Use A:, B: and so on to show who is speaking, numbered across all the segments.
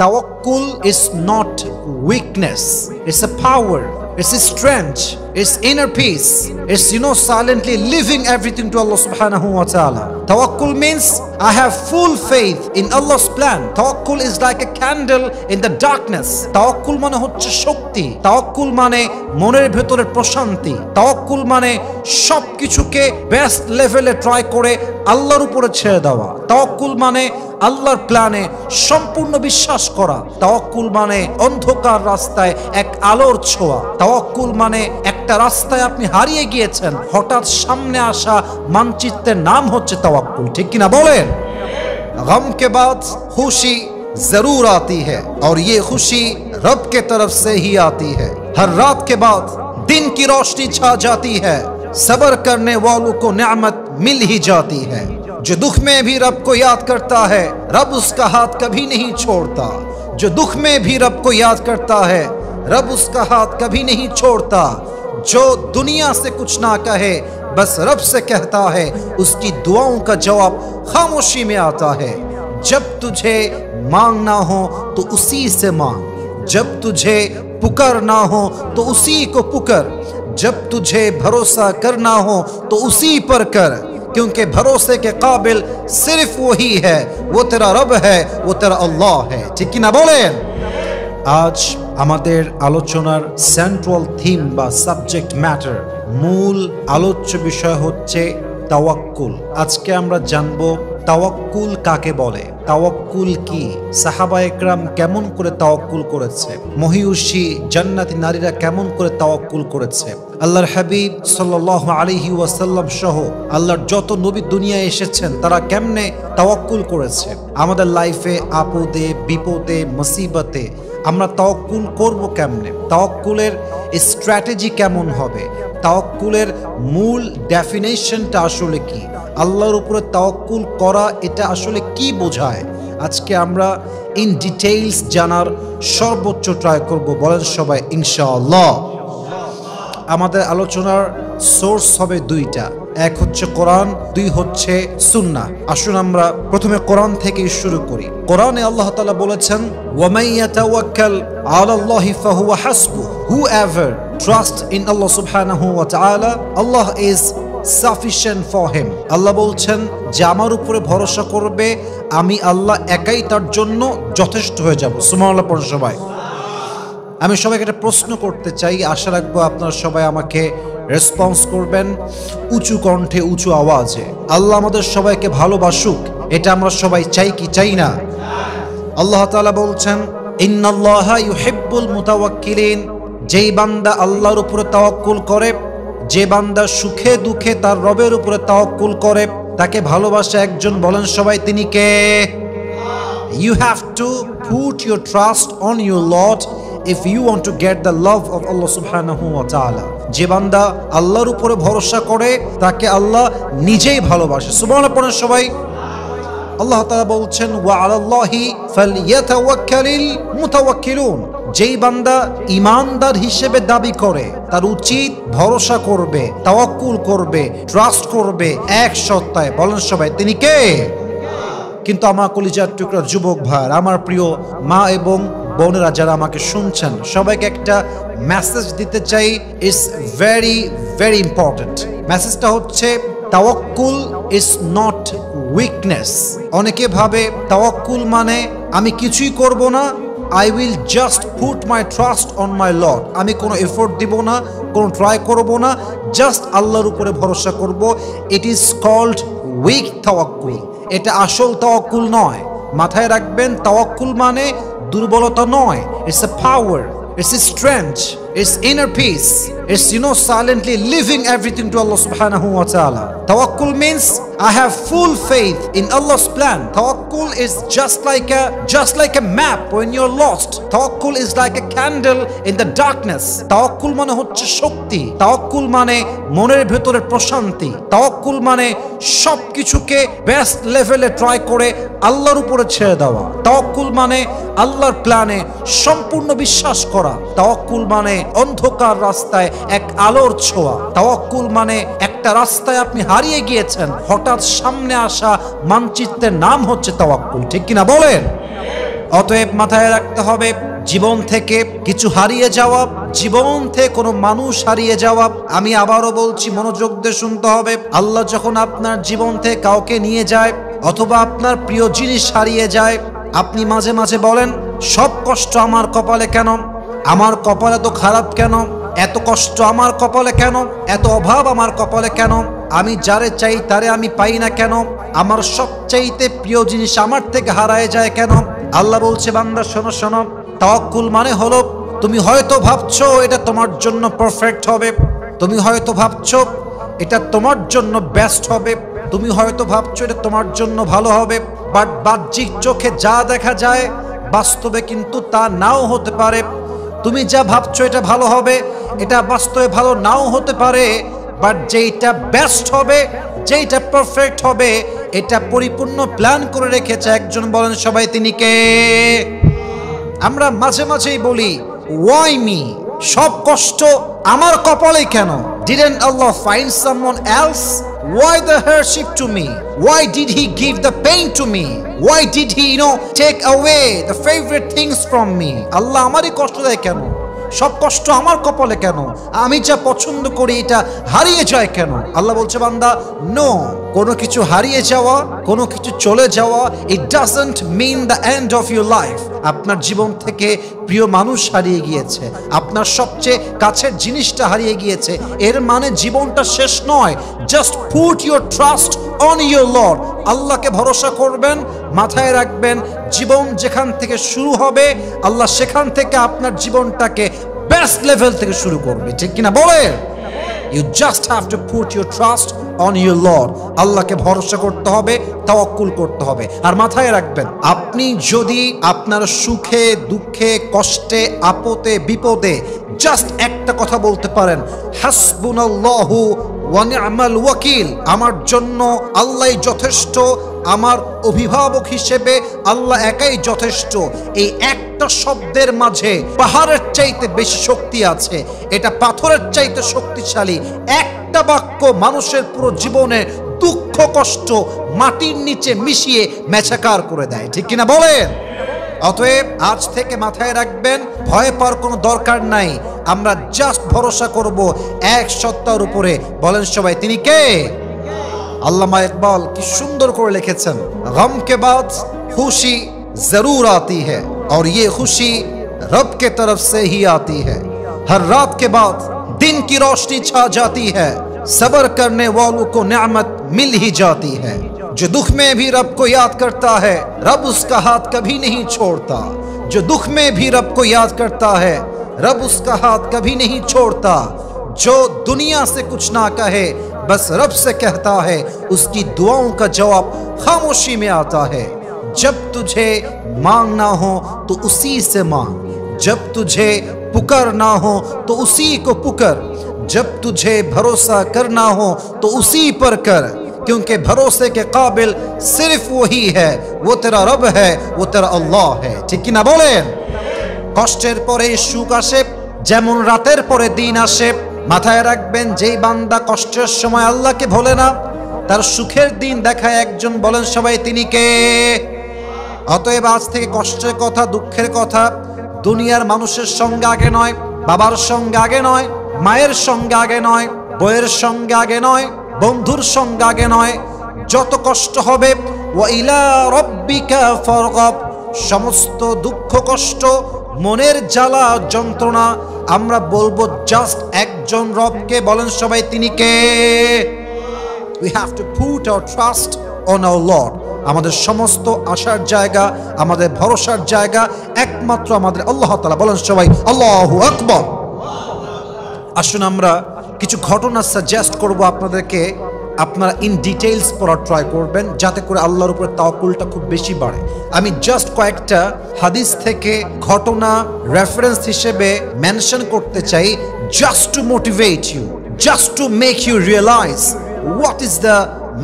A: Tawakkul is not weakness. It's a power. It's a strength. It's inner peace. It's, silently leaving everything to Allah subhanahu wa ta'ala. Tawakkul means I have full faith in Allah's plan. Tawakkul is like a candle in the darkness. Tawakkul mane hocche shokti. Tawakkul mane moner bhetorer proshanti. Tawakkul mane সব কিছুকে best লেভেলে try করে আল্লাহর উপরে ছেড়ে দেওয়া। তাওয়াক্কুল মানে আল্লাহর প্ল্যানে সম্পূর্ণ বিশ্বাস করা। তাওয়াক্কুল মানে অন্ধকার রাস্তায় এক আলোর ছোঁয়া। তাওয়াক্কুল মানে একটা রাস্তায় আপনি হারিয়ে গিয়েছেন, হঠাৎ সামনে আসা মানচিত্রের নাম হচ্ছে তাওয়াক্কুল। ঠিক কিনা বলেন? গম কে বাদ খুশি जरूर आती है और ये खुशी रब के तरफ से ही आती है। हर रात के बाद दिन की रोशनी छा जाती है, सब्र करने वालों को नेमत मिल ही जाती है। जो दुख में भी रब को याद करता है, रब उसका हाथ कभी नहीं छोड़ता। जो दुख में भी रब को याद करता है, रब उसका हाथ कभी नहीं छोड़ता। जो दुनिया से कुछ ना कहे, बस रब से कहता है, उसकी दुआओं का जवाब खामोशी में आता है। जब तुझे मांगना हो तो उसी से मांग, जब तुझे पुकारना हो तो उसी को पुकार, जब तुझे भरोसा करना हो तो उसी पर कर, क्योंकि भरोसे के काबिल सिर्फ वही है, वो तेरा रब है, वो तेरा अल्लाह है। ठीक ना बोलें? आज আমাদের আলোচনার সেন্ট্রাল থিম বা সাবজেক্ট ম্যাটার, মূল আলোচ্য বিষয় হচ্ছে তাওয়াক্কুল। আজকে আমরা জানবো তাওয়াক্কুল কাকে বলে, তাওয়াক্কুল কি, সাহাবা একরাম কেমন করে তাওয়াক্কুল করেছে, মহিয়সী জান্নাতি নারীরা কেমন করে তাওয়াক্কুল করেছে, আল্লাহর হাবিব সাল্লাল্লাহু আলাইহি ওয়াসাল্লাম সহ আল্লাহর যত নবী দুনিয়ায় এসেছেন তারা কেমনে তাওয়াক্কুল করেছে। আমাদের লাইফে আপদে বিপদে মুসিবতে আমরা তাওয়াক্কুল করব কেমনে, তাওয়াক্কুলের স্ট্র্যাটেজি কেমন হবে, তাওয়াক্কুলের মূল ডেফিনেশনটা আসলে কি, আল্লাহর উপরে তাওয়াক্কুল করা এটা আসলে কি বোঝায়, আজকে আমরা ইন ডিটেইলস জানার সর্বোচ্চ ট্রাই করব। বলেন সবাই ইনশাআল্লাহ। আমাদের আলোচনার সোর্স হবে দুইটা, এক হচ্ছে কোরআন, দুই হচ্ছে সুন্নাহ। আসুন আমরা প্রথমে কোরআন থেকে শুরু করি। কোরআনে আল্লাহ তাআলা বলেছেন, ওয়ামান ইয়াতাওয়াক্কাল আলাল্লাহি ফাহুয়া হাসবুহ, whoever trust in Allah subhanahu wa ta'ala, Allah is sufficient for him। আল্লাহ বলছেন যে আমার উপরে ভরসা করবে, আমি আল্লাহ একাই তার জন্য যথেষ্ট হয়ে যাব। সুবহানাল্লাহ পড়ুন সবাই। আমি সবাইকে একটা প্রশ্ন করতে চাই, আশা রাখবো আপনারা সবাই আমাকে রেসপন্স করবেন উঁচু কণ্ঠে উঁচু আওয়াজে। আল্লাহ আমাদের সবাইকে ভালোবাসুক, এটা আমরা সবাই চাই কি চাই না? আল্লাহ তাআলা বলছেন, ইন্নাল্লাহা ইউহিব্বুল মুতাওয়াক্কিলিন, যেই বান্দা আল্লাহর উপরে তাওয়াক্কুল করে, যে বান্দা সুখে দুঃখে তার রবের উপরে তাওয়াক্কুল করে, তাকে ভালোবাসে একজন। বলেন সবাই, তিনি কে? You have to put your trust on your Lord if you want to get the love of Allah subhanahu wa ta'ala। যে বান্দা আল্লাহর উপরে ভরসা করে তাকে আল্লাহ নিজেই ভালোবাসে। সুবহানাল্লাহ পড়েন সবাই। আল্লাহ তাআলা বলছেন, ওয়া আলাল্লাহি ফালইয়াতাওয়াক্কালিল মুতাওয়াক্কিলুন, যেই বান্দা ঈমানদার হিসেবে দাবি করে তার উচিত ভরসা করবে, তাওয়াক্কুল করবে, ট্রাস্ট করবে এক সত্তায়। বলেন সবাই, তিনি কে? কিন্তু আমার কলিজার টুকরা যুবক ভাই, আমার প্রিয় মা এবং বোনেরা যারা আমাকে শুনছেন, সবাইকে একটা মেসেজ দিতে চাই। It's very very important. মেসেজটা হচ্ছে, তাওয়াক্কুল ইজ নট উইকনেস। অনেকে ভাবে তাওয়াক্কুল মানে আমি কিছুই করব না, I will just put my trust on my Lord, আমি কোনো এফোর্ট দিব না, কোনো ট্রাই করব না, জাস্ট আল্লাহর উপরে ভরসা করব। ইট ইজ কল্ড উইক তাওয়াক্কুল। এটা আসল তাওয়াক্কুল নয়। মাথায় রাখবেন, তাওয়াক্কুল মানে দুর্বলতা নয়। It's a power, it's a strength, it's inner piece, it's silently leaving everything to Allah subhanahu wa ta'ala. Tawakkul means I have full faith in Allah's plan. Tawakkul is just like a map when you're lost. Tawakkul is like a candle in the darkness. Tawakkul মানে হচ্ছে শক্তি। তাওয়াক্কুল মানে মনের ভেতরের প্রশান্তি। তাওয়াক্কুল মানে সব কিছুকে বেস্ট লেভেলে ট্রাই করে আল্লাহর উপরে ছেড়ে দেওয়া। তাওয়াক্কুল মানে আল্লাহর প্ল্যানে সম্পূর্ণ বিশ্বাস করা। তাওয়াক্কুল মানে অন্ধকার রাস্তায় এক আলোর ছোঁয়া। তাওয়াক্কুল মানে একটা রাস্তায় আপনি হারিয়ে গিয়েছেন, হঠাৎ সামনে আসা মানচিত্রের নাম হচ্ছে তাওয়াক্কুল। ঠিক কিনা বলেন? অতএব মাথায় রাখতে হবে, জীবন থেকে কিছু হারিয়ে যাওয়া, জীবন থেকে কোনো মানুষ হারিয়ে যাওয়া, আমি আবারও বলছি, মনোযোগ দিয়ে শুনতে হবে। আল্লাহ যখন আপনার জীবন থেকে কাউকে নিয়ে যায় অথবা আপনার প্রিয় জিনিস হারিয়ে যায়, আপনি মাঝে মাঝে বলেন, সব কষ্ট আমার কপালে কেন, আমার কপালে তো খারাপ কেন, এত কষ্ট আমার কপালে কেন, এত অভাব আমার কপালে কেন, আমি যারে চাই তারে আমি পাই না কেন, আমার সবচাইতে প্রিয় জিনিস আমার থেকে হারায় যায় কেন? আল্লাহ বলছে, বান্দা শোনো শোনো, তাওয়াক্কুল মানে হলো, তুমি হয়তো ভাবছো এটা তোমার জন্য পারফেক্ট হবে, তুমি হয়তো ভাবছো এটা তোমার জন্য বেস্ট হবে, তুমি হয়তো ভাবছো এটা তোমার জন্য ভালো হবে, বাট বাহ্যিক চোখে যা দেখা যায় বাস্তবে কিন্তু তা নাও হতে পারে। তুমি যা ভাবছো এটা ভালো হবে, এটা বাস্তবে ভালো নাও হতে পারে, বাট যেইটা বেস্ট হবে, যেইটা পারফেক্ট হবে, এটা পরিপূর্ণ প্ল্যান করে রেখেছে একজন। বলেন সবাই, তিনি কে? আমরা মাঝে মাঝেই বলি, ওয়াই মি, সব কষ্ট আমার কপালে কেন? Didn't Allah find someone else? Why the hardship to me? Why did he give the pain to me? Why did he, take away the favorite things from me? আল্লাহ আমারই কষ্ট দেয় কেন? সব কষ্ট আমার কপালে কেন? আমি যা পছন্দ করি এটা হারিয়ে যায় কেন? আল্লাহ বলছে, বান্দা, নো, কোনো কিছু হারিয়ে যাওয়া, কোনো কিছু চলে যাওয়া, it doesn't mean the end of your life. আপনার জীবন থেকে প্রিয় মানুষ হারিয়ে গিয়েছে, আপনার সবচেয়ে কাছের জিনিসটা হারিয়ে গিয়েছে, এর মানে জীবনটা শেষ নয়। Just put your trust on your Lord. আল্লাহকে ভরসা করবেন, মাথায় রাখবেন, জীবন যেখান থেকে শুরু হবে, আল্লাহ সেখান থেকে আপনার জীবনটাকে বেস্ট লেভেল থেকে শুরু করবে। ঠিক কিনা বলে? You just have to put your trust on your Lord. আল্লাহকে ভরসা করতে হবে, তাওয়াক্কুল করতে হবে। আর মাথায় রাখবেন, আপনি যদি আপনার সুখে দুঃখে কষ্টে আপদে বিপদে জাস্ট একটা কথা বলতে পারেন, হাসবুনাল্লাহু ওয়া নি'মাল ওয়াকিল, আমার জন্য আল্লাহই যথেষ্ট, আমার অভিভাবক হিসেবে আল্লাহ একাই যথেষ্ট, এই একটা শব্দের মাঝে পাহাড়ের চাইতে বেশি শক্তি আছে, এটা পাথরের চাইতে শক্তিশালী। একটা বাক্য মানুষের পুরো জীবনে দুঃখ কষ্ট মাটির নিচে মিশিয়ে মেছাকার করে দেয়। ঠিক কিনা বলেন? অতএব আজ থেকে মাথায় রাখবেন, ভয় পাওয়ার কোনো দরকার নাই, আমরা জাস্ট ভরসা করব এক সত্তার উপরে। বলেন সবাই, তিনি কে? আল্লামা ইকবাল কি সুন্দর করে লিখেছেন, গম কে বাদ খুশি জরুর আती है और ये खुशी रब के तरफ से ही आती है, हर रात के बाद दिन की रोशनी छा जाती है, सब्र करने वालों को नेमत मिल ही जाती है, जो दुख में भी रब को याद करता है रब उसका हाथ कभी नहीं छोड़ता, जो दुख में भी रब को याद करता है रब उसका हाथ कभी नहीं छोड़ता, जो दुनिया से कुछ ना कहे बस रब से कहता है, उसकी दुआओं का जवाब खामोशी में आता है, जब तुझे मांगना हो तो उसी से मांग, जब तुझे पुकारना हो तो उसी को पुकार, जब तुझे भरोसा करना हो तो उसी पर कर, क्योंकि भरोसे के काबिल सिर्फ वही है, वो तेरा रब है, वो तेरा अल्लाह है। ठीक ना बोलें? কষ্টের পরে সুখ আসে, যেমন রাতের পরে দিন আসে। মাথায় রাখবেন, যেই বান্দা কষ্টের সময় আল্লাহকে ভোলে না, তার সুখের দিন দেখায় একজন। বলেন সবাই, তিনি কে? অতএব আজ থেকে কষ্টের কথা দুঃখের কথা দুনিয়ার মানুষের সঙ্গে আগে নয়, বাবার সঙ্গে আগে নয়, মায়ের সঙ্গে আগে নয়, বইয়ের সঙ্গে আগে নয়, বন্ধুর সঙ্গে আগে নয়। যত কষ্ট হবে, ওয়া ইলা রাব্বিকা ফারগাব, সমস্ত দুঃখ কষ্ট মনের জ্বালা যন্ত্রণা আমরা বলবো জাস্ট একজন রবকে। বলেন সবাই, তিনি কে? We have to put our trust on our Lord. আমাদের সমস্ত আশার জায়গা, আমাদের ভরসার জায়গা একমাত্র আমাদের আল্লাহ তাআলা। বলেন সবাই, আল্লাহু আকবার। আসুন আমরা কিছু ঘটনা সাজেস্ট করব আপনাদেরকে, আপনারা ইন ডিটেইলস পড়ার ট্রাই করবেন, যাতে করে আল্লাহর উপরে তাওয়াক্কুলটা খুব বেশি বাড়ে। আমি জাস্ট কয়েকটা হাদিস থেকে ঘটনা রেফারেন্স হিসেবে মেনশন করতে চাই, just to motivate you, just to make you realise what is the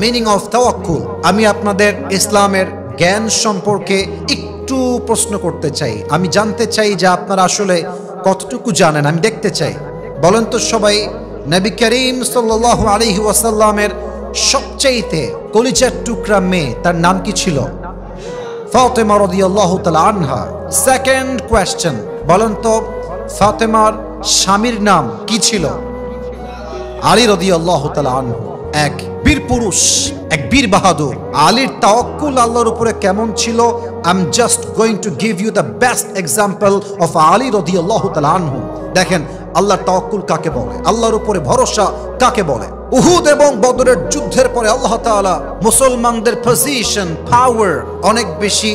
A: meaning of তাওয়াক্কুল। আমি আপনাদের ইসলামের জ্ঞান সম্পর্কে একটু প্রশ্ন করতে চাই। আমি জানতে চাই যে আপনারা আসলে কতটুকু জানেন, আমি দেখতে চাই। বলেন তো সবাই, নবী করিম সাল্লাল্লাহু আলাইহি ওয়াসাল্লামের সবচাইতে কলিজার টুকরা মেয়ে, তার নাম কি ছিল? ফাতেমা রাদিয়াল্লাহু তাআলা আনহা। সেকেন্ড কোয়েশ্চেন, বলেন তো ফাতেমার স্বামীর নাম কি ছিল? আলী রাদিয়াল্লাহু তাআলা আনহু। এক বীর পুরুষ, এক বীর বাহাদুর। আলীর তাওয়াক্কুল আল্লাহর উপরে কেমন ছিল? I am just going to give you the best example of Ali রাদিয়াল্লাহু তাআলা আনহু। দেখেন আল্লাহর তাওয়াক্কুল কাকে বলে, আল্লাহর উপরে ভরসা কাকে বলে। উহুদ এবং বদরের যুদ্ধের পরে আল্লাহ তাআলা মুসলমানদের পজিশন, পাওয়ার অনেক বেশি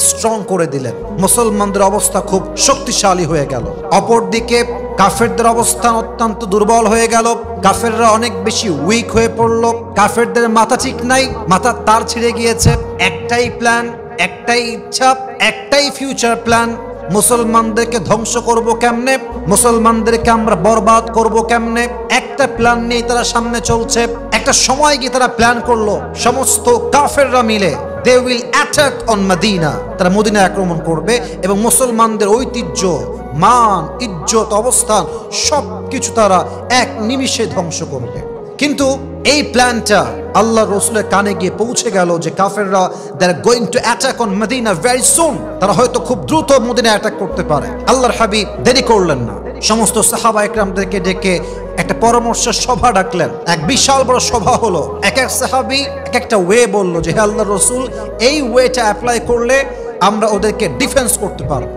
A: স্ট্রং করে দিলেন। মুসলমানদের অবস্থা খুব শক্তিশালী হয়ে গেল। অপরদিকে কাফেরদের অবস্থান অত্যন্ত দুর্বল হয়ে গেল। কাফেররা অনেক বেশি উইক হয়ে পড়ল। কাফেরদের মাথা ঠিক নাই, মাথার তার ছিঁড়ে গিয়েছে। একটাই প্ল্যান, একটাই ইচ্ছা, একটাই ফিউচার প্ল্যান, মুসলমানদেরকে ধ্বংস করব কেমনে, মুসলমানদেরকে আমরা বরবাদ করব কেমনে। একটা প্ল্যান নিয়ে তারা সামনে চলছে। একটা সময় গিয়ে তারা প্ল্যান করলো, সমস্ত কাফেররা মিলে they will attack on Medina, তারা মদিনা আক্রমণ করবে এবং মুসলমানদের ঐতিহ্য, মান, ইজ্জত, অবস্থান সবকিছু তারা এক নিমিষে ধ্বংস করবে। কিন্তু এই প্ল্যানটা আল্লাহ রাসূলের কানে গিয়ে পৌঁছে গেল যে কাফেররা they are going to attack on Medina very soon, তারা হয়তো খুব দ্রুত মদিনা অ্যাটাক করতে পারে। আল্লাহর হাবিব দেরি করলেন না, সমস্ত সাহাবা একরামদেরকে ডেকে একটা পরামর্শ সভা ডাকলেন। এক বিশাল বড় সভা হলো। এক এক সাহাবী এক একটা ওয়ে বলল যে হে আল্লাহর রাসূল, এই ওয়েটা অ্যাপ্লাই করলে আমরা ওদেরকে ডিফেন্স করতে পারবো।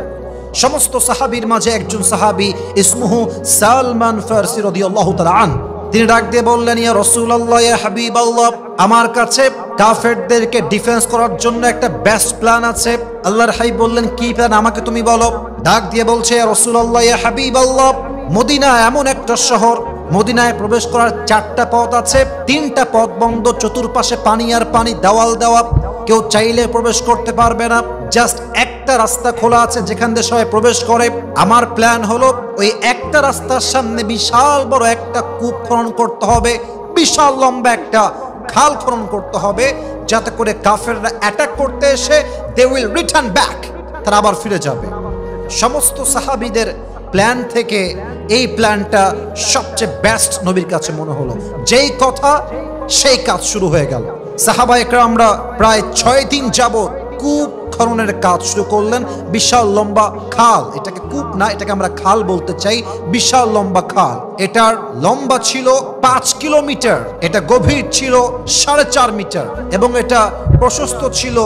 A: সমস্ত সাহাবীর মাঝে একজন সাহাবী ইসমুহু সালমান ফারসি রাদিয়াল্লাহু তাআলা আন, তিনি ডাক দিয়ে বললেন ইয়া রাসূলুল্লাহ, ইয়া হাবিবাল্লাহ, আমার কাছে কাফেরদেরকে ডিফেন্স করার জন্য একটা বেস্ট প্ল্যান আছে। আল্লাহর হাবিব বললেন কি প্ল্যান, আমাকে তুমি বলো। ডাক দিয়ে বলছে ইয়া রাসূলুল্লাহ, ইয়া হাবিবাল্লাহ, মদিনা এমন একটা শহর, মদিনায় প্রবেশ করার 4টা পথ আছে, 3টা পথ বন্ধ, চতুর্পাশে পানি আর পানি, দেওয়াল দেওয়া, কেউ চাইলে প্রবেশ করতে পারবে না। জাস্ট একটা রাস্তা খোলা আছে যেখান দিয়ে সবাই প্রবেশ করে। আমার প্ল্যান হলো ওই একটা রাস্তার সামনে বিশাল বড় একটা কূপ খনন করতে হবে, বিশাল লম্বা একটা খাল খনন করতে হবে, যাতে করে কাফেররা অ্যাটাক করতে এসে দে উইল রিটার্ন ব্যাক, তারা আবার ফিরে যাবে। সমস্ত সাহাবীদের প্ল্যান থেকে এই প্ল্যানটা সবচেয়ে বেস্ট নবীর কাছে মনে হলো। যেই কথা সেই কাজ শুরু হয়ে গেল। সাহাবা একরামরা প্রায় 6 দিন যাবত কূপ খননের কাজ শুরু করলেন। বিশাল লম্বা খাল, এটাকে কূপ না, এটাকে আমরা খাল বলতে চাই। বিশাল লম্বা খাল, এটার লম্বা ছিল 5 কিলোমিটার, এটা গভীর ছিল 4.5 মিটার এবং এটা প্রশস্ত ছিল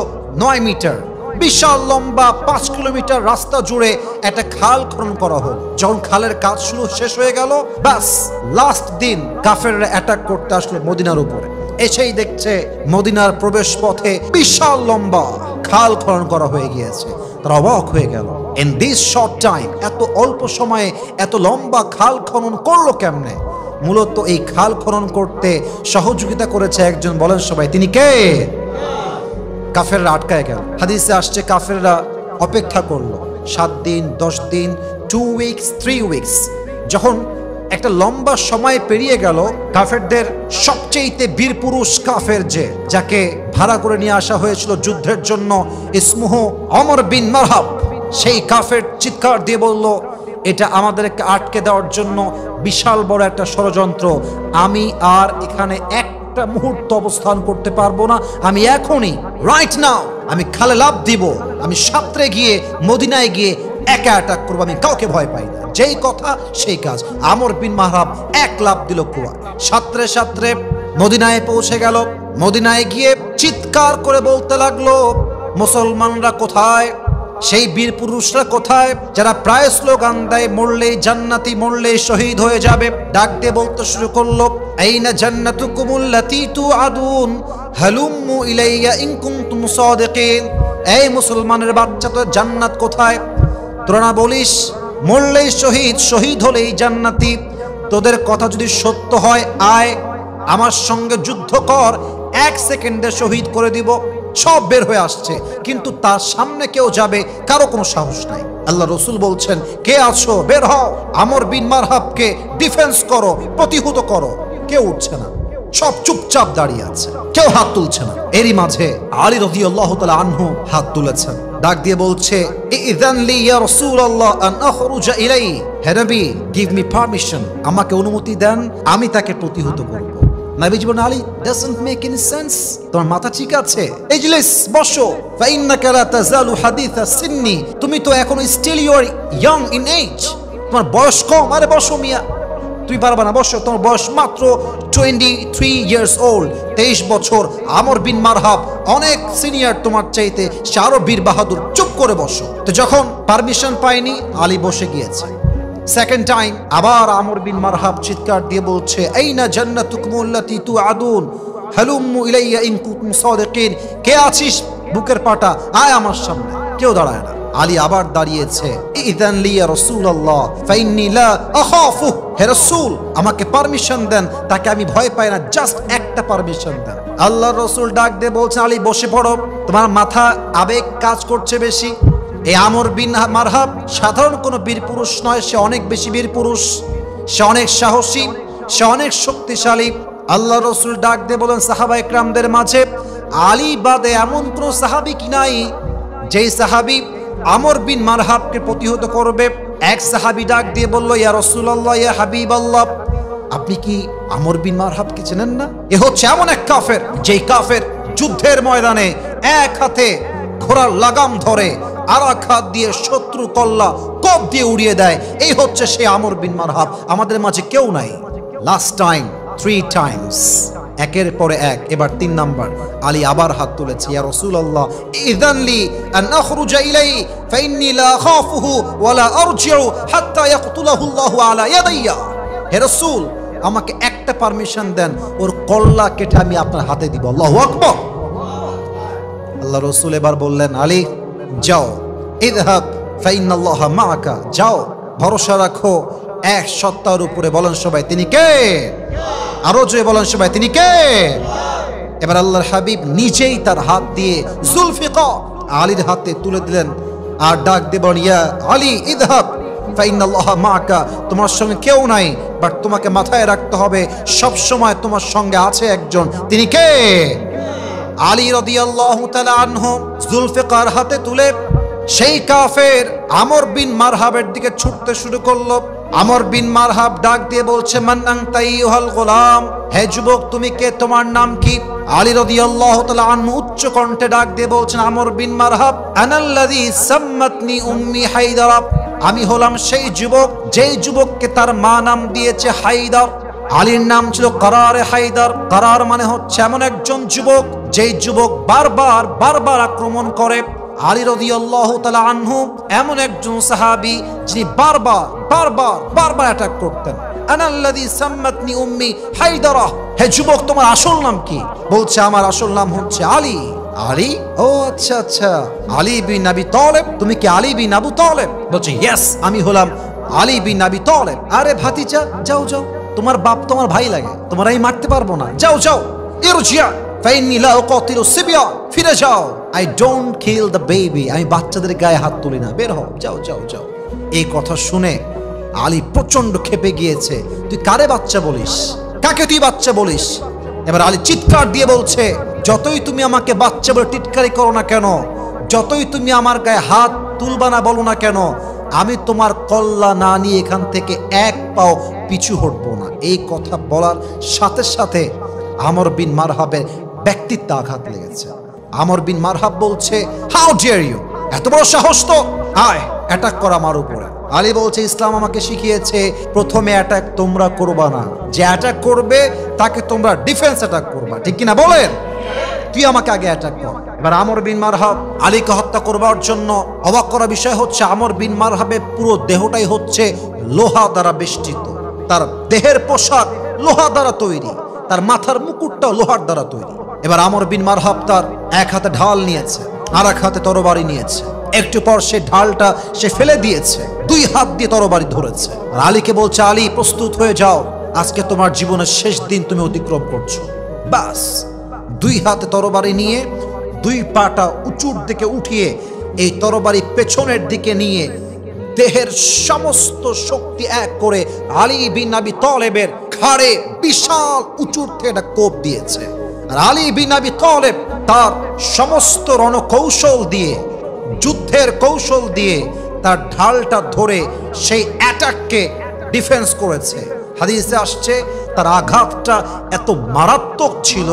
A: 9 মিটার। বিশাল লম্বা 5 কিলোমিটার রাস্তা জুড়ে একটা খাল খনন করা হলো। যখন খালের কাজ শুরু শেষ হয়ে গেল, বাস লাস্ট দিন কাফেররা অ্যাটাক করতে আসলো মদিনার উপরে। এসেই দেখছে মদিনার প্রবেশ পথে বিশাল লম্বা খাল খনন করা হয়ে গিয়েছে। তারা অবাক হয়ে গেল, ইন দিস শর্ট টাইম, এত অল্প সময়ে এত লম্বা খাল খনন করলো কেমনে? মূলত এই খাল খনন করতে সহযোগিতা করেছে একজন, বলেন সবাই তিনি কে? কাফেররা আটকায় গেল। হাদিসে আসছে কাফেররা অপেক্ষা করলো 7 দিন, 10 দিন, 2 উইকস, 3 উইকস। যখন একটা লম্বা সময় পেরিয়ে গেল, কাফেরদের সবচেয়ে বীর পুরুষ কাফের যাকে ভাড়া করে নিয়ে আসা হয়েছিল যুদ্ধের জন্য, ইসমুহু ওমর বিন মারহাব, সেই কাফের চিৎকার দিয়ে বলল এটা আমাদেরকে আটকে দেওয়ার জন্য বিশাল বড় একটা ষড়যন্ত্র। আমি আর এখানে একটা মুহূর্ত অবস্থান করতে পারবো না। আমি এখনই রাইট নাও আমি খালে লাফ দিব, আমি সাঁতরে গিয়ে মদিনায় গিয়ে একা অ্যাটাক করবো, আমি কাউকে ভয় পাই না। যেই কথা সেই কাজ। আমর বিন মাহরাব এক লাফ দিল কুয়া, সাঁতরে সাঁতরে মদিনায় পৌঁছে গেল। মদিনায় গিয়ে চিৎকার করে বলতে লাগলো মুসলমানরা কোথায়, সেই বীর পুরুষরা কোথায় যারা প্রায় স্লোগান দেয় মরলেই জান্নাতি, মরলেই শহীদ হয়ে যাবে। ডাক দিয়ে বলতে শুরু করলো আইনা জান্নাতুকুমুল্লাতী তুআদুন হালুম্মু ইলাইয়া ইন কুনতুম সাদিকিন। এই মুসলমানের বাচ্চা, তো জান্নাত কোথায়? তোরা না বলিস মরলেই শহীদ, শহীদ হলেই জান্নাতি? তোদের কথা যদি সত্য হয় আয় আমার সঙ্গে যুদ্ধ কর, 1 সেকেন্ডে শহীদ করে দিব। সব বের হয়ে আসছে, কিন্তু তার সামনে কেউ যাবে, কারো কোনো সাহস নাই। আল্লাহ রসুল বলছেন কে আছো বের হও, আমর বিন মারহাবকে ডিফেন্স করো, প্রতিহত করো। কেউ উঠছে না, সব চুপচাপ দাঁড়িয়ে আছে, কেউ হাত তুলছে না। এরই মাঝে আলী রাদিয়াল্লাহু তাআলা আনহু হাত তুলেছেন, ডাক দিয়ে বলছে ইযান লি ইয়া রাসূলুল্লাহ আন আখরুজা ইলাই, হে নবী গিভ মি পারমিশন, আমাকে অনুমতি দেন, আমি তাকে প্রতিহত করব। নবীজি বলেন Ali doesn't make any sense, তোমার মাথা ঠিক আছে? ইজলিস, বসো। ফাইন্নাকা লা তাজালু হাদিসা সিন্নি, তুমি তো এখনো still you are young in age, তোমার বয়স কম। আরে বসো মিয়া, তুমি পারবা না, বসো। তোমার বয়স মাত্র 23 ইয়ার্স ওল্ড, 23 বছর। আমর বিন মারহাব অনেক সিনিয়র তোমার চাইতে, সে আরো বীর বাহাদুর। চুপ করে বসো। তো যখন পারমিশন পায়নি, আলী বসে গিয়েছে। সেকেন্ড টাইম আবার আমর বিন মারহাব চিৎকার দিয়ে বলছে, আইনা জান্নাতুকুম আল্লাতী তুআদুন হালুম্মু ইলাইয়া ইন কুনতুম সাদিকিন, কে আছিস বুকের পাটা, আয় আমার সামনে। কেউ দাঁড়ায় না। আলী আবার দাঁড়িয়েছে। ইযান লি ইয়া রাসূলুল্লাহ ফাইন্নী লা আখাফু, হে রাসূল আমাকে পারমিশন দেন, তাকে আমি ভয় পাই না, জাস্ট একটা পারমিশন দেন। আল্লাহর রাসূল ডাক দিয়ে বলছেন, আলী বসে পড়ো, তোমার মাথা আবেগ কাজ করছে বেশি। এই আমর বিন মারহাব সাধারণ কোনো বীর পুরুষ নয়, সে অনেক বেশি বীর পুরুষ, সে অনেক সাহসী, সে অনেক শক্তিশালী। আল্লাহ রাসূল ডাক দিয়ে বলেন, সাহাবা ইকরামদের মাঝে আলী বাদে এমন কোন সাহাবী কি নাই যেই সাহাবী আমর বিন মারহাবকে প্রতিহত করবে? এক সাহাবী ডাক দিয়ে বলল, ইয়া রাসূলুল্লাহ, ইয়া হাবিবাল্লাহ, আপনি কি আমর বিন মারহাবকে চেনেন না? এ হচ্ছে এমন এক কাফের, যেই কাফের যুদ্ধের ময়দানে এক হাতে ঘোড়ার লাগাম ধরে, আর এক হাত দিয়ে শত্রু কল্লা কোপ দিয়ে উড়িয়ে দেয়। এই হচ্ছে সে আমর বিন মারহাব। আমাদের মাঝে কেউ নাই। লাস্ট টাইম 3 টাইমস, একের পরে এক। এবার 3 নাম্বার। আলী আবার হাত তুলেছে, ইয়া রাসূলুল্লাহ ইযান লি আন আখরুজা ইলাইহি ফাইন্নী লা আখাফুহু ওয়া লা আরজিউ হাত্তা ইয়াকতুলাহু আল্লাহু আলা ইয়াদাইয়া, হে রাসূল আমাকে একটা পারমিশন দেন, ওর কল্লা কেটে আমি আপনার হাতে দিব। আল্লাহু আকবার। আল্লাহ রাসূল এবার বললেন, আলী যাও, ইযহাব ফাইন্নাল্লাহা মাআকা, যাও, ভরসা রাখো এক সত্তার উপরে। বলেন সবাই, তিনি কে? আরো জোরে বলেন সবাই, তিনি কে? এবার আল্লাহর হাবিব নিজেই তার হাত দিয়ে জুলফিকার আলীর হাতে তুলে দিলেন, আর ডাক দিয়ে বলেন, ইয়া আলী ইযহাব ফাইন্নাল্লাহা মাআকা, তোমার সঙ্গে কেউ নাই, বাট তোমাকে মাথায় রাখতে হবে সব সময় তোমার সঙ্গে আছে একজন। তিনি কে? আলী রাদিয়াল্লাহু তাআলা আনহু জুলফিকার হাতে তুলে সেই কাফের আমর বিন মারহাবের দিকে ছুটতে শুরু করলো। আমর বিন মারহাব ডাক দিয়ে বলছে, মান আনতা আইয়ুহাল গোলাম, হে যুবক তুমি কে, তোমার নাম কি? আলী রাদিয়াল্লাহু তাআলা আনহু উচ্চ কণ্ঠে ডাক দিয়ে বলছেন, আমর বিন মারহাব, আনাল্লাযী সাম্মাতনি উম্মি হায়দারা, আমি হলাম সেই যুবক যেই যুবককে তার মা নাম দিয়েছে হায়দার। আলীর নাম ছিল কারার হায়দার। কারার মানে হচ্ছে এমন একজন যুবক যেই যুবক বারবার বারবার আক্রমণ করে। আলী রাদিয়াল্লাহু তাআলা আনহু এমন একজন সাহাবী যিনি বারবার বারবার বারবার অ্যাটাক করতেন। আনাল্লাযী সাম্মাতনি উম্মি হায়দারা, হে যুবক তোমার আসল নাম কি? বলছে, আমার আসল নাম হচ্ছে আলী। আলী? ও আচ্ছা আচ্ছা, আলী বিন আবি তালেব। তুমি কি আলী বিন আবু তালেব? বলছে, ইয়েস, আমি হলাম আলী বিন আবি তালেব। আরে ভাতিজা, যাও যাও, তোমার বাপ তোমার ভাই লাগে, তোমার আমি মারতে পারবো না, যাও যাও। ইরজিয়া ফাইন্নী লা উকাতিলু সিবিয়ান, ফিরে যাও। I don't kill the baby, আমি বাচ্চাদের গায়ে হাত তুলি না, বের হও, যাও যাও যাও। এই কথা শুনে আলী প্রচন্ড ক্ষেপে গিয়েছে। তুই কারে বাচ্চা বলিস? কাকে তুই বাচ্চা বলিস? এবার আলী চিৎকার দিয়ে বলছে, যতই তুমি আমাকে বাচ্চা বলে টিটকারি করো না কেন, যতই তুমি আমার গায়ে হাত তুলবা না বলো না কেন, আমি তোমার কল্লা না নিয়ে এখান থেকে এক পাও পিছু হটবো না। এই কথা বলার সাথে সাথে আমর বিন মারহাবের ব্যক্তিত্বে আঘাত লেগেছে। আমর বিন মারহাব বলছে, হাউ ডিয়ার ইউ, এত বড় সাহস তো, আয় অ্যাটাক কর আমার উপরে। আলী বলছে, ইসলাম আমাকে শিখিয়েছে প্রথমে অ্যাটাক তোমরা করবা না, যে অ্যাটাক করবে তাকে তোমরা ডিফেন্স অ্যাটাক করবা, ঠিক কিনা বলেন? তুই আমাকে আগে অ্যাটাক কর। এবার আমর বিন মারহাব আলীকে হত্যা করবার জন্য, অবাক করা বিষয় হচ্ছে আমর বিন মারহাবের পুরো দেহটাই হচ্ছে লোহা দ্বারা বেষ্টিত, তার দেহের পোশাক লোহা দ্বারা তৈরি, তার মাথার মুকুটটাও লোহার দ্বারা তৈরি। এবার আমর বিন মারহাব তার এক হাতে ঢাল নিয়েছে, আর এক হাতে তরবারি নিয়েছে। একটু পর সে ঢালটা সে ফেলে দিয়েছে, 2 হাত দিয়ে তরবারি ধরেছে। আর আলীকে বলছে, আলী প্রস্তুত হয়ে যাও, আজকে তোমার জীবনের শেষ দিন তুমি অতিক্রম করছো। বাস 2 হাতে তরবারি নিয়ে 2 পাটা উঁচুর দিকে উঠিয়ে এই তরবারি পেছনের দিকে নিয়ে দেহের সমস্ত শক্তি এক করে আলী বিন আবি তালেবের ঘাড়ে বিশাল উঁচুর থেকে একটা কোপ দিয়েছে। আর আলী বিন আবি তালেব তার সমস্ত রণকৌশল দিয়ে, যুদ্ধের কৌশল দিয়ে তার ঢালটা ধরে সেই অ্যাটাককে ডিফেন্স করেছে। হাদিসে আসছে তার আঘাতটা এত মারাত্মক ছিল,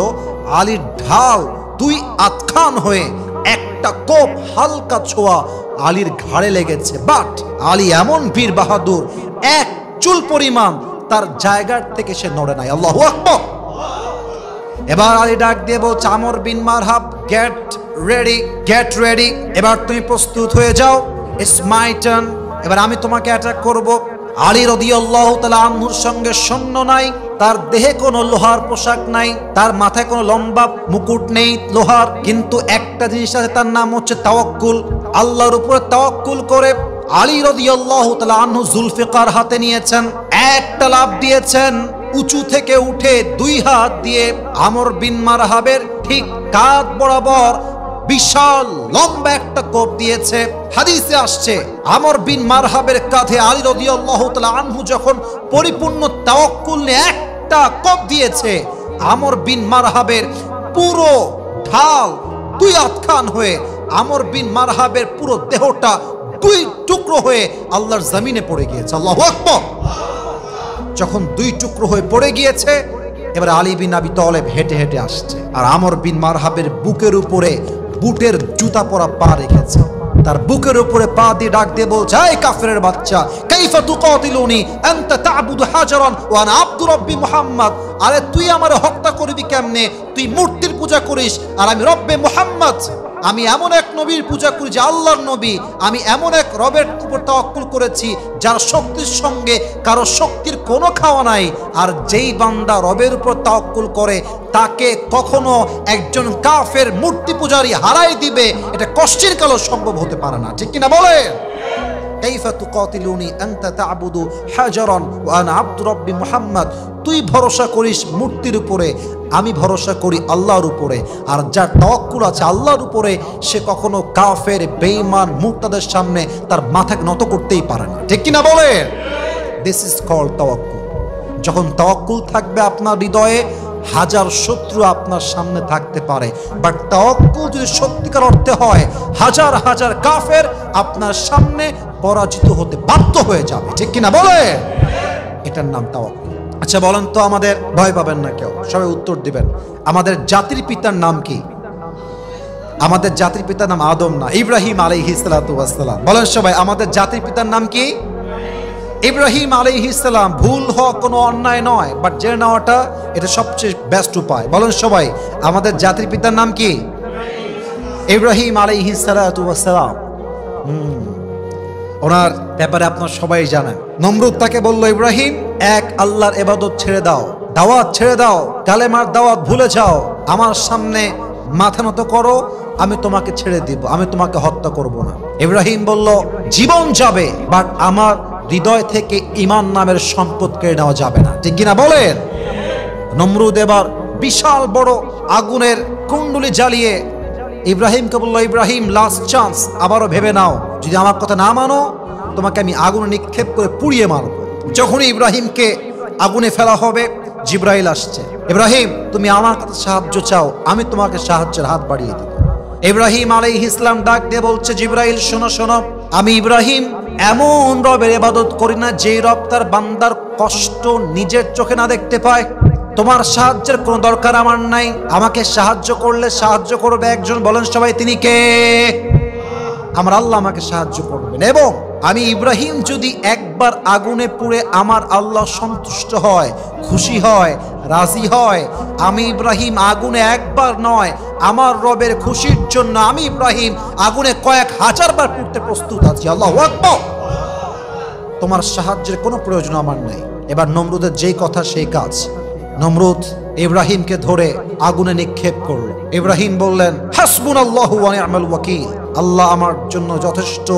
A: আলীর ঢাল 2 আতখান হয়ে একটা কোপ হালকা ছোঁয়া আলীর ঘাড়ে লেগেছে। বাট আলী এমন বীর বাহাদুর, এক চুল পরিমাণ তার জায়গার থেকে সে নড়ে নাই। আল্লাহু আকবার। এবার আলী ডাক দিয়ে বলছে, আমর বিন মারহাব, গেট রেডি। এবার তুমি প্রস্তুত হয়ে যাও, ইটস মাই টার্ন। এবার আমি তোমাকে অ্যাটাক করব। আলী রাদিয়াল্লাহু তাআলা আনহুর সঙ্গে সৈন্য নাই, তার দেহে কোনো লোহার পোশাক নাই, তার মাথায় কোনো লম্বা মুকুট নেই লোহার, কিন্তু একটা জিনিস আছে, তার নাম হচ্ছে তাওয়াক্কুল। আল্লাহর উপরে তাওয়াক্কুল করে আলী রাদিয়াল্লাহু তাআলা আনহু জুলফিকার হাতে নিয়েছেন, একটা লাফ দিয়েছেন, উঁচু থেকে উঠে 2 হাত দিয়ে আমর বিন মারহাবের ঠিক কাঁধ বরাবর বিশাল লম্বা একটা কোপ দিয়েছে। হাদিসে আসছে, আমর বিন মারহাবের কাঁধে আলী রাদিয়াল্লাহু তাআলা আনহু যখন পরিপূর্ণ তাওয়াক্কুল নিয়ে একটা কোপ দিয়েছে, আমর বিন মারহাবের পুরো ঢাল 2 আতখান হয়ে আমর বিন মারহাবের পুরো দেহটা 2 টুকরো হয়ে আল্লাহর জমিনে পড়ে গিয়েছে। আল্লাহু আকবার। যখন 2 টুকরো হয়ে পড়ে গিয়েছে, এবার আলী বিন আবি তালেব হেঁটে হেঁটে আসছে, আর আমর বিন মারহাবের বুকের উপরে বুটের জুতা পরা পা রেখেছে। তার বুকের উপরে পা দিয়ে ডাক দিয়ে বলছে, এই কাফেরের বাচ্চা, কাইফা তুকাতিলুনি আনতা তা'বুদু হাজারান ওয়া আনা আব্দু রাব্বি মুহাম্মদ। আরে তুই আমারে হত্যা করবি কেমনে? তুই মূর্তির পূজা করিস, আর আমি রব্বে মুহাম্মদ, আমি এমন এক নবীর পূজা করি যে আল্লাহর নবী। আমি এমন এক রবের উপর তাওয়াক্কুল করেছি যার শক্তির সঙ্গে কারো শক্তির কোনো খাওয়া নাই। আর যেই বান্দা রবের উপর তাওয়াক্কুল করে তাকে কখনো একজন কাফের মূর্তি পূজারী হারাই দিবে, এটা কষ্টের কালো সম্ভব হতে পারে না। ঠিক কিনা বলেন? কাইফা তুকাতিলুনি আনতা তা'বুদু হাজারান ওয়া আনা আব্দু রাব্বি মুহাম্মদ। তুই ভরসা করিস মূর্তির উপরে, আমি ভরসা করি আল্লাহর উপরে। আর যার তাওয়াক্কুল আছে আল্লাহর উপরে, সে কখনো কাফের বেঈমান মুরতাদের সামনে তার মাথাকে নত করতেই পারে না। ঠিক কিনা বলেন? দিস ইজ কল্ড তাওয়াক্কুল। যখন তাওয়াক্কুল থাকবে আপনার হৃদয়ে, হাজার শত্রু আপনার সামনে থাকতে পারে, বাট তাওয়াক্কুল যদি সত্যিকার অর্থে হয়, হাজার হাজার কাফের আপনার সামনে পরাজিত হতে বাধ্য হয়ে যাবে। ঠিক কিনা বলে? এটার নাম তাওয়াক্কুল। আচ্ছা বলেন তো, আমাদের ভয় পাবেন না কেউ, সবাই উত্তর দিবেন, আমাদের জাতির পিতার নাম কি? আমাদের জাতির পিতার নাম আদম না, ইব্রাহিম আলাইহিস সালাতু ওয়াস সালাম। বলেন সবাই, আমাদের জাতির পিতার নাম কি? ইব্রাহিম আলাইহিস সালাম। ভুল হওয়া কোনো অন্যায় নয়, বাট জেনে নেওয়াটা এটা সবচেয়ে বেস্ট উপায়। বলেন সবাই, আমাদের জাতির পিতার নাম কি? ইব্রাহিম আলাইহিস সালাতু ওয়াস সালাম। ওনার ব্যাপারে আপনারা সবাই জানেন। নমরুদ তাকে বলল, ইব্রাহিম, এক আল্লাহর ইবাদত ছেড়ে দাও, দাওয়াত ছেড়ে দাও, কালেমার দাওয়াত ভুলে যাও, আমার সামনে মাথা নত করো, আমি তোমাকে ছেড়ে দিব, আমি তোমাকে হত্যা করব না। ইব্রাহিম বলল, জীবন যাবে, বাট আমার হৃদয় থেকে ঈমান নামের সম্পদ কেড়ে নেওয়া যাবে না। ঠিক কিনা বলেন? নমরুদ এবার বিশাল বড় আগুনের কুণ্ডুলি জ্বালিয়ে ইব্রাহিমকে বলল, ইব্রাহিম, লাস্ট চান্স, আবারও ভেবে নাও, যদি আমার কথা না মানো তোমাকে আমি আগুনে নিক্ষেপ করে পুড়িয়ে মারব। যখনই ইব্রাহিমকে আগুনে ফেলা হবে, জিবরাইল আসছে, ইব্রাহিম তুমি আমার কাছে সাহায্য চাও, আমি তোমাকে সাহায্যের হাত বাড়িয়ে দেব। ইব্রাহিম আলাইহিস সালাম ডাক দিয়ে বলছে, জিবরাইল শোনো শোনো, আমি ইব্রাহিম এমন রবের ইবাদত করি না যে রব তার বান্দার কষ্ট নিজের চোখে না দেখতে পায়। তোমার সাহায্যের কোনো দরকার আমার নাই, আমাকে সাহায্য করলে সাহায্য করবে একজন। বলেন সবাই, তিনি কে? আমার আল্লাহ আমাকে সাহায্য করবেন। এবং আমি ইব্রাহিম যদি একবার আগুনে পুড়ে আমার আল্লাহ সন্তুষ্ট হয়, খুশি হয়, রাজি হয়, আমি ইব্রাহিম আগুনে একবার নয়, আমার রবের খুশির জন্য আমি ইব্রাহিম আগুনে কয়েক হাজার বার পুড়তে প্রস্তুত আছি। আল্লাহু আকবার। তোমার সাহায্যের কোনো প্রয়োজন আমার নেই। এবার নমরুদের যেই কথা সেই কাজ। নমরুদ ইব্রাহিমকে ধরে আগুনে নিক্ষেপ করল। ইব্রাহিম বললেন, হাসবুনাল্লাহু ওয়া নি'মাল ওয়াকিল, আল্লাহ আমার জন্য যথেষ্ট,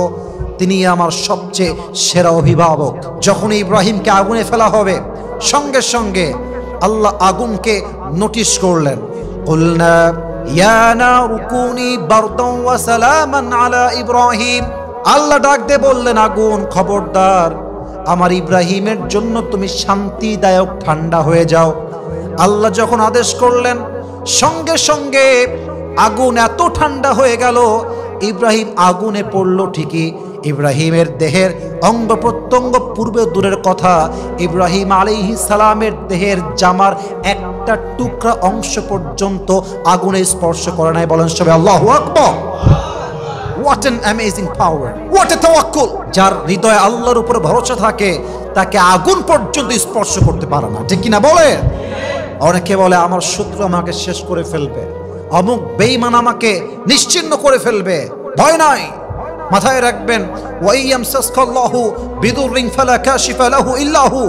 A: তিনি আমার সবচেয়ে সেরা অভিভাবক। যখন ইব্রাহিমকে আগুনে ফেলা হবে, সঙ্গে সঙ্গে আল্লাহ আগুনকে নোটিশ করলেন। কুলনা ইয়া নারু কুনি বারদান ওয়া সালামান আলা ইব্রাহিম। আল্লাহ ডাক দিয়ে বললেন, আগুন, খবরদার, আমার ইব্রাহিমের জন্য তুমি শান্তিদায়ক ঠান্ডা হয়ে যাও। আল্লাহ যখন আদেশ করলেন, সঙ্গে সঙ্গে আগুন এত ঠান্ডা হয়ে গেল, ইব্রাহিম আগুনে পড়ল ঠিকই, ইব্রাহিমের দেহের অঙ্গ প্রত্যঙ্গ পূর্বে দূরের কথা, ইব্রাহিম আলাইহিস সালামের দেহের জামার একটা টুকরা অংশ পর্যন্ত আগুনে স্পর্শ করে নাই। বলেন সবাই আল্লাহু আকবার। What an amazing power, what a tawakkul! যার হৃদয়ে আল্লাহর উপর ভরসা থাকে তাকে আগুন পর্যন্ত স্পর্শ করতে পারে না, ঠিক কিনা বলে? অনেকে বলে আমার শত্রু আমাকে শেষ করে ফেলবে, অমুক বেঈমান আমাকে নিশ্চিহ্ন করে ফেলবে। ভয় নাই, মাথায় রাখবেন ওয়াইয়ামসাসকাল্লাহু বিদুররিন ফালা কাশিফা লাহু ইল্লাহু।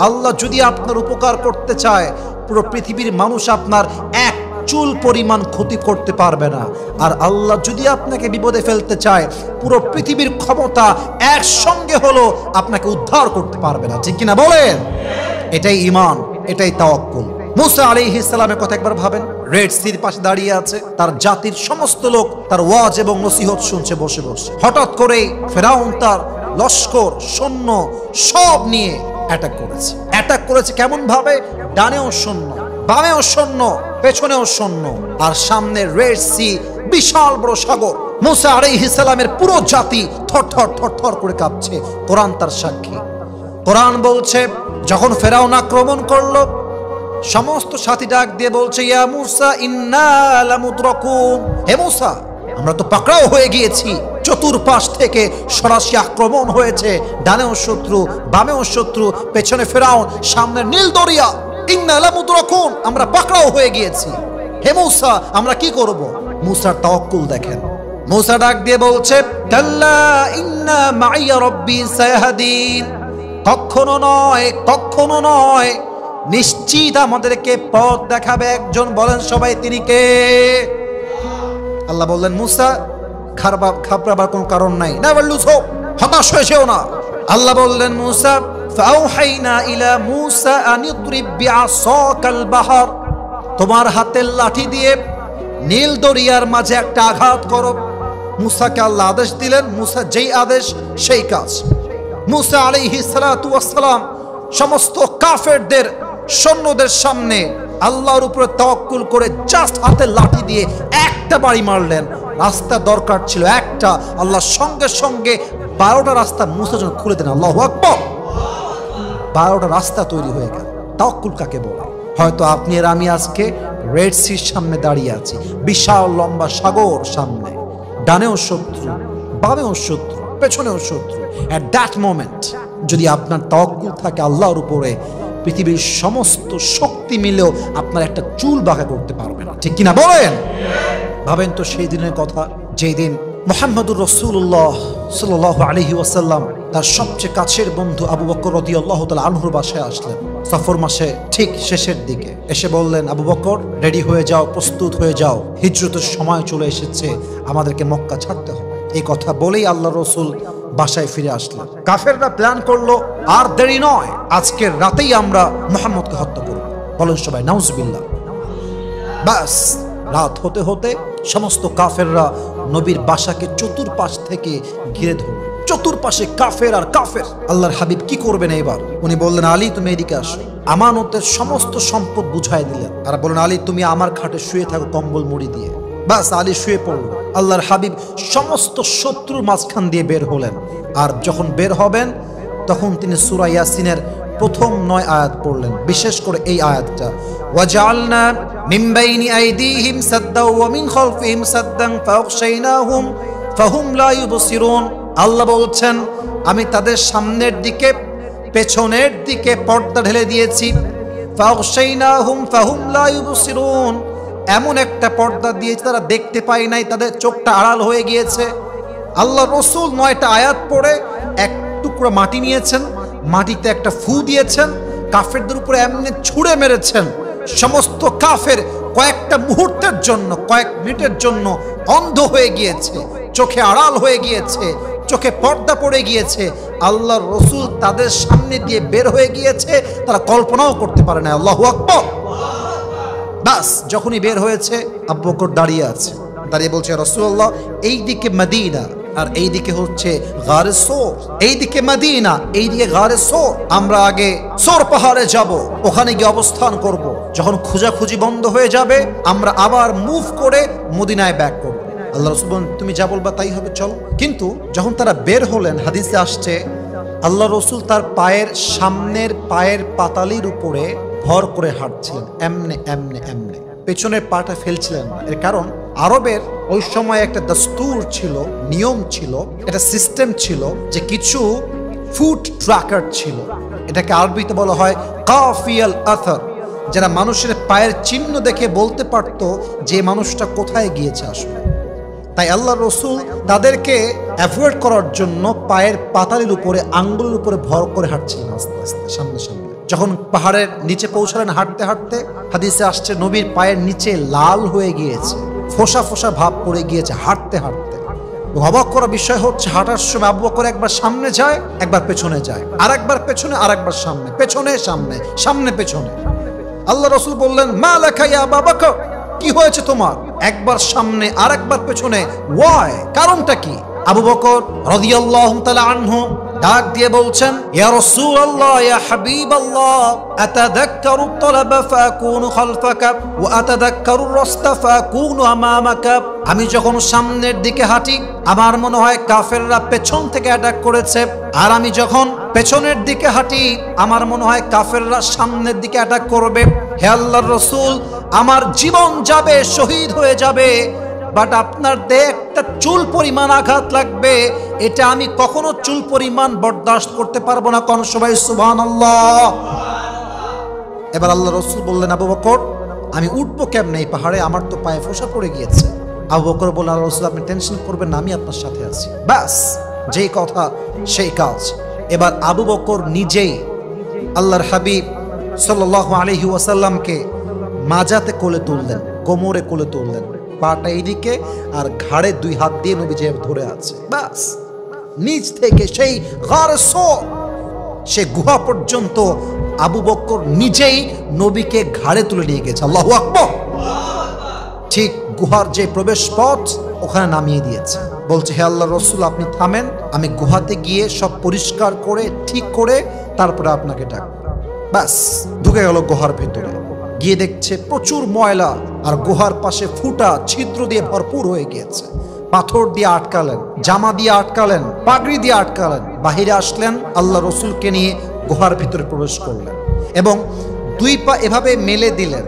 A: আল্লাহ যদি আপনার উপকার করতে চায়, পুরো পৃথিবীর মানুষ আপনার এক চুল পরিমাণ ক্ষতি করতে পারবে না। আর আল্লাহ যদি আপনাকে বিপদে ফেলতে চায়, পুরো পৃথিবীর ক্ষমতা একসঙ্গে হলো আপনাকে উদ্ধার করতে পারবে না, ঠিক কিনা বলেন? এটাই ঈমান, এটাই তাওয়াক্কুল। মুসা আলাইহিস সালামের কথা একবার ভাবেন। রেড সির পাশে দাঁড়িয়ে আছে, তার জাতির সমস্ত লোক তার ওয়াজ এবং নসিহত শুনছে বসে বসে। হঠাৎ করে ফেরাউন তার লস্কর, সৈন্য সব নিয়ে অ্যাটাক করেছে। অ্যাটাক করেছে কেমন ভাবে? ডানেও সৈন্য, বামেও সৈন্য, পেছনেও সৈন্য, আর সামনে রেড সি, বিশাল বড় সাগর। মুসা আলাইহিস সালামের পুরো জাতি থরথর থরথর করে কাঁপছে। কোরআন তার সাক্ষী। কোরআন বলছে যখন ফেরাউন আক্রমণ করলো, সমস্ত সাথী ডাক দিয়ে বলছে ইয়া মুসা ইন্না লামুদরাকুন, হে মুসা আমরা তো পাকড়াও হয়ে গিয়েছি। চতুর্পাশ থেকে সরাসরি আক্রমণ হয়েছে, ডানেও শত্রু, বামেও শত্রু, পেছনে ফেরাউন, সামনে নীল দরিয়া। ইন্না লামুদরাকুন, আমরা পাকড়াও হয়ে গিয়েছি। হে মুসা আমরা কি করব? মুসার তাওয়াক্কুল দেখেন। মুসা ডাক দিয়ে বলছে কাল্লা ইন্না মাইয়া রাব্বি সায়াহদিন, কখনো নয়, কখনো নয়, নিশ্চিত আমাদেরকে পথ দেখাবে একজন। বলেন সবাই তিনি কে? আল্লাহ বললেন মুসা ঘাবড়াবার কোনো কারণ নাই, নেভার লুজ হোপ, হতাশ হয়ে যেও না। আল্লাহ বললেন মুসা ফাআউহাইনা ইলা মুসা আন ইদরিব বিআসাকাল বাহর, তোমার হাতের লাঠি দিয়ে নীল দরিয়ার মাঝে একটা আঘাত করো। মুসাকে আল্লাহ আদেশ দিলেন, মুসা যেই আদেশ সেই কাজ। মুসা আলাইহিস সালাতু ওয়াস সালাম সমস্ত কাফেরদের সৈন্যদের সামনে আল্লাহর উপরে তাওয়াক্কুল করে জাস্ট হাতে লাঠি দিয়ে একটা বাড়ি মারলেন। রাস্তা দরকার ছিল একটা, আল্লাহ সঙ্গে সঙ্গে 12টা রাস্তা মুসা যেন খুলে দেন। আল্লাহু আকবার। 12টা রাস্তা তৈরি হয়ে গেল। তাওয়াক্কুল কাকে বলে? হয়তো আপনি আর আমি আজকে রেড সির সামনে দাঁড়িয়ে আছি, বিশাল লম্বা সাগর সামনে, ডানেও শত্রু, বামেও শত্রু, পেছনেও শত্রু। এট দ্যাট মোমেন্ট যদি আপনার তাওয়াক্কুল থাকে আল্লাহর উপরে, পৃথিবীর সমস্ত শক্তি মিলেও আপনার একটা চুল বাঁকা করতে পারবে না, ঠিক কিনা বলেন? ভাবেন তো সেই দিনের কথা, যেই দিন মুহাম্মদুর রাসূলুল্লাহ সাল্লাল্লাহু আলাইহি ওয়াসাল্লাম তার সবচেয়ে কাছের বন্ধু আবু বকর রাদিয়াল্লাহু তাআলা আনহুর বাসায় আসলেন সফর মাসে ঠিক শেষের দিকে। এসে বললেন আবু বকর রেডি হয়ে যাও, প্রস্তুত হয়ে যাও, হিজরতের সময় চলে এসেছে, আমাদেরকে মক্কা ছাড়তে হবে। এই কথা বলেই আল্লাহ রসুল বাসায় ফিরে আসলেন। কাফেররা প্ল্যান করলো আর দেরি নয়, আজকের রাতেই আমরা মুহাম্মদকে হত্যা করব। বলেন সবাই নাউজুবিল্লাহ। বাস রাত হতে হতে সমস্ত কাফেররা নবীর বাসাকে চতুর্পাশ থেকে ঘিরে ধরল। চতুর্পাশে কাফের আর কাফের। আল্লাহর হাবিব কি করবেন এবার? উনি বললেন আলী তুমি এদিকে আসো। আমানতের সমস্ত সম্পদ বুঝাই দিলেন আর বললেন আলী তুমি আমার খাটে শুয়ে থাকো কম্বল মুড়ি দিয়ে। বাস আলী শুয়ে পড়ল। আল্লাহর হাবিব সমস্ত শত্রুর মাঝখান দিয়ে বের হলেন। আর যখন বের হবেন তখন তিনি সূরা ইয়াসিনের প্রথম 9 আয়াত পড়লেন, বিশেষ করে এই আয়াতটা, ওয়াজআলনা মিন বাইনি আইদিহিম সাদ্দাও ওয়া মিন খালফিহিম সাদ্দান ফাগশাইনাহুম ফাহুম লা ইউবসিরুন। আল্লাহ বলছেন আমি তাদের সামনের দিকে পেছনের দিকে পর্দা ঢেলে দিয়েছি। ফাগশাইনাহুম ফাহুম লা ইউবসিরুন, এমন একটা পর্দা দিয়েছে তারা দেখতে পায় নাই, তাদের চোখটা আড়াল হয়ে গিয়েছে। আল্লাহ রসুল 9টা আয়াত পড়ে এক টুকরো মাটি নিয়েছেন, মাটিতে একটা ফু দিয়েছেন, কাফেরদের উপরে এমনি ছুঁড়ে মেরেছেন। সমস্ত কাফের কয়েকটা মুহূর্তের জন্য, কয়েক মিনিটের জন্য অন্ধ হয়ে গিয়েছে, চোখে আড়াল হয়ে গিয়েছে, চোখে পর্দা পড়ে গিয়েছে। আল্লাহর রসুল তাদের সামনে দিয়ে বের হয়ে গিয়েছে, তারা কল্পনাও করতে পারে না। আল্লাহু আকবার। বাস যখনই বের হয়েছে আবু বকর দাঁড়িয়ে আছে, দাঁড়িয়ে বলছে রাসূলুল্লাহ এই দিকে মদিনা আর এই দিকে হচ্ছে গারে সোর, এই দিকে মদিনা এই দিকে গারে সোর, আমরা আগে সোর পাহাড়ে যাব, ওখানে গিয়ে অবস্থান করব। যখন খোঁজাখুঁজি বন্ধ হয়ে যাবে আমরা আবার মুভ করে মদিনায় ব্যাক করব। আল্লাহ রাসূল বলেন তুমি যা বলবা তাই হবে, চল। কিন্তু যখন তারা বের হলেন, হাদিসে আসছে আল্লাহ রাসূল তার পায়ের সামনের পায়ের পাতালির উপরে ভর করে হাঁটছিলেন, এমনে এমনে এমনে, পেছনের পাটা ফেলছিলেন না। এর কারণ আরবের ওই সময় একটা দস্তুর ছিল, নিয়ম ছিল, একটা সিস্টেম ছিল যে কিছু ফুট ট্র্যাকার ছিল, এটাকে আরবিতে বলা হয় কাফিয়াল আথার, যারা মানুষের পায়ের চিহ্ন দেখে বলতে পারত যে মানুষটা কোথায় গিয়েছে আসলে। তাই আল্লাহ রসুল তাদেরকে অ্যাভয়েড করার জন্য পায়ের পাতালির উপরে, আঙ্গুলের উপরে ভর করে হাঁটছিলেন আস্তে আস্তে সামনে সামনে। যখন পাহাড়ের নিচে পৌঁছালেন হাঁটতে হাঁটতে, হাদিসে আসছে নবীর পায়ের নিচে লাল হয়ে গিয়েছে, ফোসা ফোসা ভাব পড়ে গিয়েছে হাঁটতে হাঁটতে। অবাক করা বিষয় হচ্ছে হাঁটার সময় আবু বকর একবার সামনে যায়, একবার পেছনে যায়, আর একবার পেছনে, আর একবার সামনে, পেছনে সামনে, সামনে পেছনে। আল্লাহ রাসূল বললেন মা লাকা ইয়া আবু বকর, কি হয়েছে তোমার? একবার সামনে আর একবার পেছনে, ওয়াই, কারণটা কি? আবু বকর রাদিয়াল্লাহু তাআলা আনহু ডাক দিয়ে বলছেন ইয়া রাসূলুল্লাহ ইয়া হাবিবাল্লাহ আতাযাক্কারু আত-তালাবা ফাকুনু খালফাকা ওয়া আতাযাক্কারু আর-রাসতা ফাকুনু আমামাকা। আমি যখন সামনের দিকে হাঁটি আমার মনে হয় কাফেররা পেছন থেকে অ্যাটাক করেছে, আর আমি যখন পেছনের দিকে হাঁটি আমার মনে হয় কাফেররা সামনের দিকে অ্যাটাক করবে। হে আল্লাহর রাসূল, আমার জীবন যাবে, শহীদ হয়ে যাবে, বাট আপনার দেহে একটা চুল পরিমাণ আঘাত লাগবে, এটা আমি কখনো চুল পরিমাণ বরদাস্ত করতে পারবো না। কোন সবাই সুবহানাল্লাহ। এবার আল্লাহ রাসূল বললেন আবু বকর আমি উঠবো কেমনে এই পাহাড়ে, আমার তো পায়ে ফোঁসা পড়ে গিয়েছে। আবু বকর বললেন আল্লাহ রাসূল আপনি টেনশন করবেন না, আমি আপনার সাথে আছি। ব্যাস, যেই কথা সেই কাজ। এবার আবু বকর নিজেই আল্লাহর হাবিব সাল্লাল্লাহু আলাইহি ওয়াসাল্লামকে মাজাতে কোলে তুললেন, কোমরে কোলে তুললেন, পাটা এইদিকে আর ঘাড়ে দুই হাত দিয়ে নবী যে ধরে আছে। ব্যাস, নিচ থেকে সেই গারে সওর, সে গুহা পর্যন্ত আবু বকর নিজেই নবীকে ঘাড়ে তুলে নিয়ে গেছে। আল্লাহু আকবার। ঠিক গুহার যে প্রবেশ পথ ওখানে নামিয়ে দিয়েছে। বলছে হে আল্লাহর রাসূল আপনি থামেন, আমি গুহাতে গিয়ে সব পরিষ্কার করে ঠিক করে তারপরে আপনাকে ডাকব। ব্যাস, ঢুকে গেল গুহার ভেতরে, গিয়ে দেখছে প্রচুর ময়লা, আর গুহার পাশে ফুটা ছিদ্র দিয়ে ভরপুর হয়ে গিয়েছে। পাথর দিয়ে আটকালেন, জামা দিয়ে আটকালেন, পাগড়ি দিয়ে আটকালেন। বাহিরে আসলেন, আল্লাহ রসুলকে নিয়ে গুহার ভিতরে প্রবেশ করলেন এবং দুই পা এভাবে মেলে দিলেন,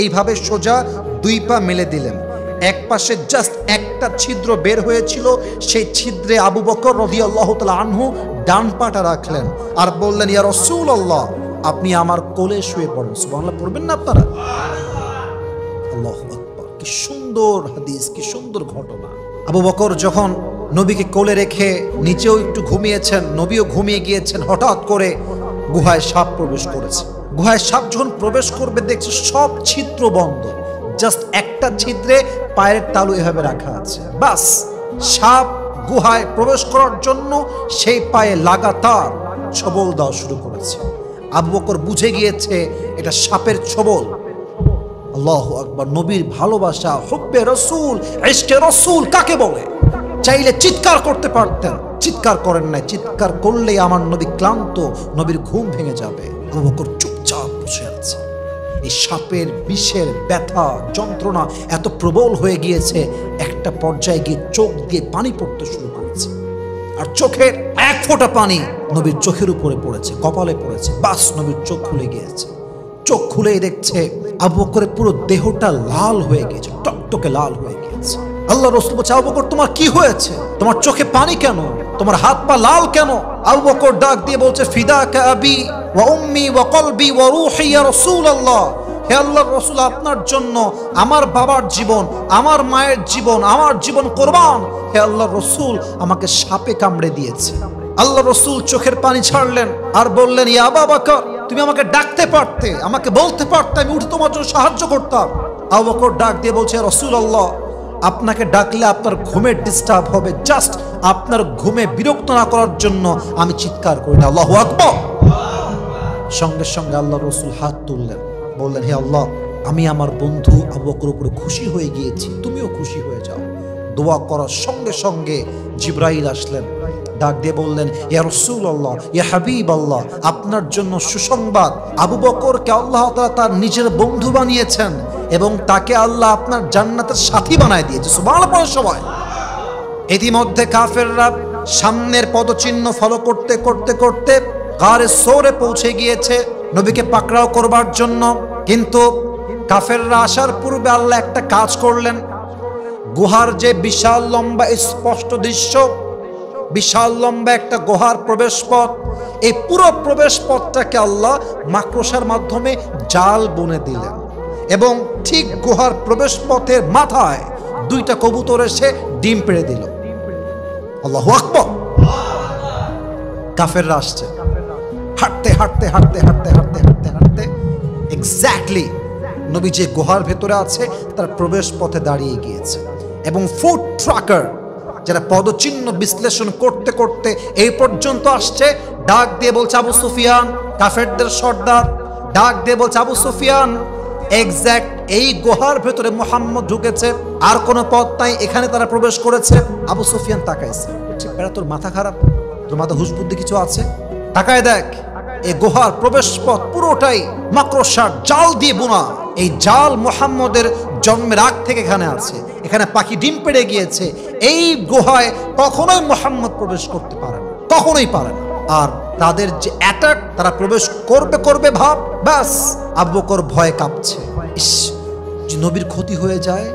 A: এইভাবে সোজা দুই পা মেলে দিলেন। এক পাশে জাস্ট একটা ছিদ্র বের হয়েছিল, সেই ছিদ্রে আবু বকর রাদিয়াল্লাহু তাআলা আনহু ডান পাটা রাখলেন আর বললেন ইয়া রাসূলুল্লাহ আপনি আমার কোলে শুয়ে পড়েন। সুবহানাল্লাহ পড়বেন না আপনারা? আল্লাহু আকবার। কি সুন্দর হাদিস, কি সুন্দর ঘটনা। আবু বকর যখন নবীকে কোলে রেখে নিচেও একটু ঘুমিয়েছেন, নবীও ঘুমিয়ে গিয়েছেন, হঠাৎ করে গুহায় সাপ প্রবেশ করেছে। গুহায় সাপ যখন প্রবেশ করবে দেখছে সব ছিদ্র বন্ধ, জাস্ট একটা ছিদ্রে পায়ের তালু এভাবে রাখা আছে। বাস, সাপ গুহায় প্রবেশ করার জন্য সেই পায়ে লাগাতার ছবল দেওয়া শুরু করেছে। আবু বকর বুঝে গিয়েছে এটা সাপের ছবল। আল্লাহু আকবার। নবীর ভালোবাসা, হুব্বে রাসূল, ইশকে রাসূল কাকে বলে? চাইলে চিৎকার করতে পারতেন, চিৎকার করেন নাই। চিৎকার করলে আমার নবী ক্লান্ত, নবীর ঘুম ভেঙে যাবে। আবু বকর চুপচাপ বসে আছে। এই সাপের বিষের ব্যথা, যন্ত্রণা এত প্রবল হয়ে গিয়েছে, একটা পর্যায়ে গিয়ে চোখ দিয়ে পানি পড়তে শুরু করেছে, আর চোখের এক ফোঁটা পানি নবীর চোখের উপরে পড়েছে, কপালে পড়েছে। বাস, নবীর চোখ খুলে গিয়েছে। চোখ খুলেই দেখছে আবু বকরের পুরো দেহটা লাল হয়ে গিয়েছে, টকটকে লাল হয়ে গিয়েছে। আল্লাহ রাসূল বলছে আবু বকর তোমার কি হয়েছে? তোমার চোখে পানি কেন? তোমার হাত পা লাল কেন? আবু বকর ডাক দিয়ে বলছে ফিদাকা আবি ওয়া উম্মি ওয়া কলবি ওয়া রূহি ইয়া রাসূলুল্লাহ। হে আল্লাহর রাসূল আপনার জন্য আমার বাবার জীবন, আমার মায়ের জীবন, আমার জীবন কুরবান। হে আল্লাহর রাসূল আমাকে সাপে কামড়ে দিয়েছে। আল্লাহ রাসূল চোখের পানি ছাড়লেন আর বললেন ইয়া আবু বকর তুমি আমাকে ডাকতে পারতে, আমাকে বলতে পারতে, আমি উঠে তোমার জন্য সাহায্য করতাম। আবু বকর ডাক দিয়ে বলছে রাসূলুল্লাহ আপনাকে ডাকলে আপনার ঘুমে ডিস্টার্ব হবে, জাস্ট আপনার ঘুমে বিরক্ত না করার জন্য আমি চিৎকার করি না। আল্লাহু আকবার। সঙ্গে সঙ্গে আল্লাহ রাসূল হাত তুললেন, বললেন হে আল্লাহ আমি আমার বন্ধু আবু বকরের উপরে খুশি হয়ে গিয়েছি, তুমিও খুশি হয়ে যাও। দোয়া করার সঙ্গে সঙ্গে জিবরাইল আসলেন। ডাক দিয়ে বললেন, ইয়া রাসূলুল্লাহ, ইয়া হাবিবাল্লাহ, আপনার জন্য সুসংবাদ, আবু বকরকে আল্লাহ তাআলা তার নিজের বন্ধু বানিয়েছেন এবং তাকে আল্লাহ আপনার জান্নাতের সাথী বানায় দিয়েছে। সুবহানাল্লাহ সবাই। ইতিমধ্যে কাফেররা সামনের পদচিহ্ন ফলো করতে করতে করতে গারে সৌরে পৌঁছে গিয়েছে নবীকে পাকড়াও করবার জন্য। কিন্তু কাফেররা আসার পূর্বে আল্লাহ একটা কাজ করলেন। গুহার যে বিশাল লম্বা স্পষ্ট দৃশ্য, বিশাল লম্বা একটা গুহার প্রবেশ পথ, এই পুরো প্রবেশ পথটাকে আল্লাহ মাকড়সার মাধ্যমে জাল বুনে দিলেন এবং ঠিক গুহার প্রবেশ পথের মাথায় দুইটা কবুতর এসে ডিম পেড়ে দিল। আল্লাহু আকবার। কাফেররা আসছে, হাঁটতে হাঁটতে হাঁটতে হাঁটতে হাঁটতে হাঁটতে হাঁটতে এক্স্যাক্টলি নবী যে গুহার ভেতরে আছে তার প্রবেশ পথে দাঁড়িয়ে গিয়েছে এবং ফুট ট্রাকার যারা পদচিহ্ন বিশ্লেষণ করতে করতে এই পর্যন্ত আসছে, ডাক দিয়ে বলছে, আবু সুফিয়ান, কাফেরদের সর্দার ডাক দিয়ে বলছে, আবু সুফিয়ান, এক্স্যাক্ট এই গুহার ভেতরে মুহাম্মদ ঢুকেছে, আর কোনো পথ নাই, এখানে তারা প্রবেশ করেছে। আবু সুফিয়ান তাকাইছে, বেটা তোর মাথা খারাপ, তোর মাথা হুঁশ বুদ্ধি কিছু আছে? তাকায় দেখ, এই গুহার প্রবেশ পথ পুরোটাই মাকড়সার জাল দিয়ে বোনা। এই জাল মুহাম্মদের জন্মের আগ থেকে এখানে আছে, এখানে পাখি ডিম পেড়ে গিয়েছে। এই গুহায় কখনোই মুহাম্মদ প্রবেশ করতে পারে না, কখনোই পারে না। আর তাদের যে অ্যাটাক, তারা প্রবেশ করবে করবে ভাব, ব্যাস আবু বকর ভয়ে কাঁপছে। ইস, যে নবীর ক্ষতি হয়ে যায়,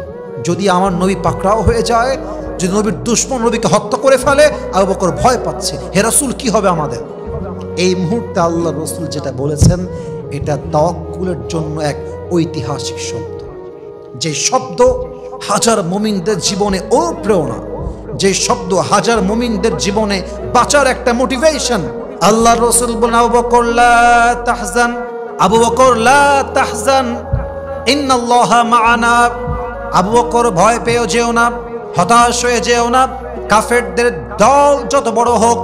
A: যদি আমার নবী পাকড়াও হয়ে যায়, যদি নবীর দুশমন নবীকে হত্যা করে ফেলে, আবু বকর ভয় পাচ্ছে, হে রাসূল কি হবে আমাদের? এই মুহূর্তে আল্লাহ রাসূল যেটা বলেছেন এটা তাওয়াক্কুলের জন্য এক ঐতিহাসিক শব্দ, যে শব্দ হাজার মুমিনদের জীবনে অনুপ্রেরণা, যে শব্দ হাজার মুমিনদের জীবনে বাঁচার একটা মোটিভেশন। আল্লাহ রাসূল বলেন, আবু বকর লা তাহজান, আবু বকর লা তাহজান, ইন্নাল্লাহা মা'ানা। আবু বকর ভয় পেও যেও না, হতাশ হয়ে যেও না। কাফেরদের দল যত বড় হোক,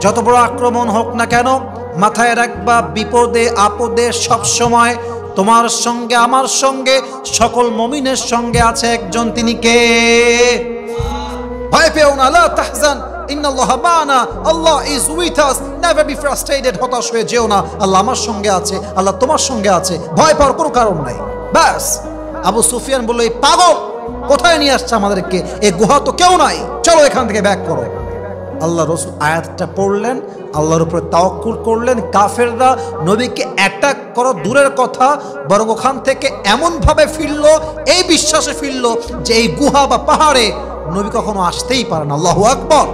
A: যত বড় আক্রমণ হোক না কেন, মাথায় রাখবা বিপদে আপদে সব সময় তোমার সঙ্গে আমার সঙ্গে সকল মুমিনের সঙ্গে আছে একজন, তিনি কে? ভয় পেও না, লা তাহজান ইন্নাল্লাহা মা'ানা, Allah is with us, never be frustrated, হতাশ হয়ে যেও না, আল্লাহ আমার সঙ্গে আছে, আল্লাহ তোমার সঙ্গে আছে, ভয় পাওয়ার কোনো কারণ নাই। ব্যাস। আবু সুফিয়ান বলল, এই পাগল কোথায় নিয়ে আসছে আমাদেরকে? এই গুহা তো কেউ নাই, চলো এখান থেকে ব্যাক করো। আল্লাহ রাসূল আয়াতটা পড়লেন, আল্লাহর উপরে তাওয়াক্কুল করলেন। কাফেররা নবীকে অ্যাটাক করা দূরের কথা, বরং ওখান থেকে এমনভাবে ফিরল, এই বিশ্বাসে ফিরল যে এই গুহা বা পাহাড়ে নবী কখনো আসতেই পারে না। আল্লাহু আকবার।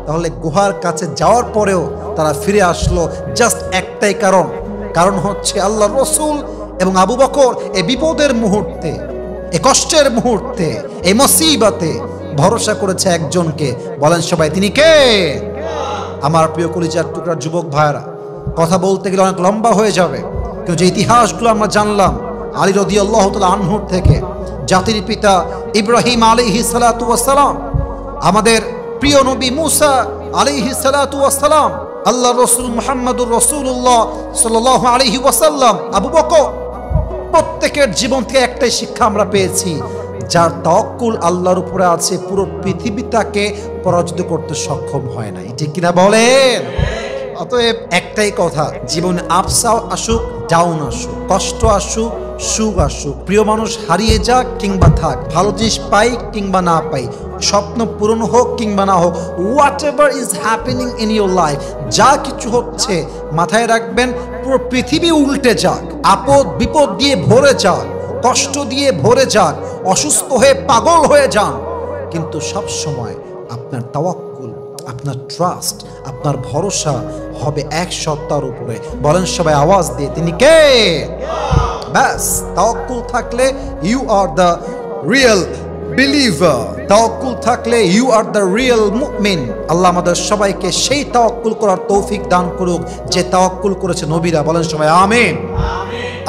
A: তাহলে গুহার কাছে যাওয়ার পরেও তারা ফিরে আসলো জাস্ট একটাই কারণ হচ্ছে আল্লাহ রাসূল এবং আবু বকর এই বিপদের মুহূর্তে, এই কষ্টের মুহূর্তে, এই মুসিবতে ভরসা করেছে একজনকে। বলেন সবাই, তিনি কে? আমার প্রিয় কলিজার টুকরার যুবক ভাইরা, কথা বলতে গেলে অনেক লম্বা হয়ে যাবে, কিন্তু যে ইতিহাসগুলো আমরা জানলাম আলী রাদিয়াল্লাহু তাআলা আনহুর থেকে, জাতির পিতা ইব্রাহিম আলাইহিস সালাতু ওয়াস সালাম, আমাদের প্রিয় নবী মুসা আলাইহিস সালাতু ওয়াস সালাম, আল্লাহর রাসূল মুহাম্মদুর রাসূলুল্লাহ সাল্লাল্লাহু আলাইহি ওয়াসাল্লাম, আবু বকর, প্রত্যেকের জীবন থেকে একটাই শিক্ষা আমরা পেয়েছি, যার তাওয়াক্কুল আল্লাহর উপরে আছে পুরো পৃথিবী তাকে পরাজিত করতে সক্ষম হয় না। ঠিক কিনা বলেন? অতএব একটাই কথা, জীবনে আপস আসুক, ডাউন আসুক, কষ্ট আসুক, সুখ আসুক, প্রিয় মানুষ হারিয়ে যাক কিংবা থাক, ভালো জিনিস পাই কিংবা না পাই, স্বপ্ন পূরণ হোক কিংবা না হোক, what ever is happening in your life, যা কিছু হচ্ছে মাথায় রাখবেন পুরো পৃথিবী উল্টে যাক, আপদ বিপদ দিয়ে ভরে যাক, কষ্ট দিয়ে ভরে যাক, অসুস্থ হয়ে পাগল হয়ে যান, কিন্তু সব সময় আপনার তাওয়াক্কুল, আপনার ট্রাস্ট, আপনার ভরসা হবে এক সত্তার উপরে। বলেন সবাই আওয়াজ দিয়ে, তিনি কে? ব্যাস, তাওয়াক্কুল থাকলে you are the real believer, তাওয়াক্কুল থাকলে ইউ আর দ্য রিয়েল মুমিন। আল্লাহ আমাদের সবাইকে সেই তাওয়াক্কুল করার তৌফিক দান করুক যে তাওয়াক্কুল করেছে নবীরা। বলেন সবাই আমিন।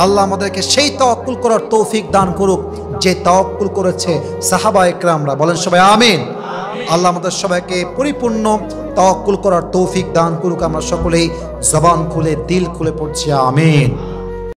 A: আল্লাহ আমাদেরকে সেই তাওয়াক্কুল করার তৌফিক দান করুক যে তাওয়াক্কুল করেছে সাহাবায়ে কেরামরা। বলেন সবাই আমিন। আল্লাহ আমাদের সবাইকে পরিপূর্ণ তাওয়াক্কুল করার তৌফিক দান করুক। আমরা সকলেই জবান খুলে দিল খুলে পড়ছি আমিন।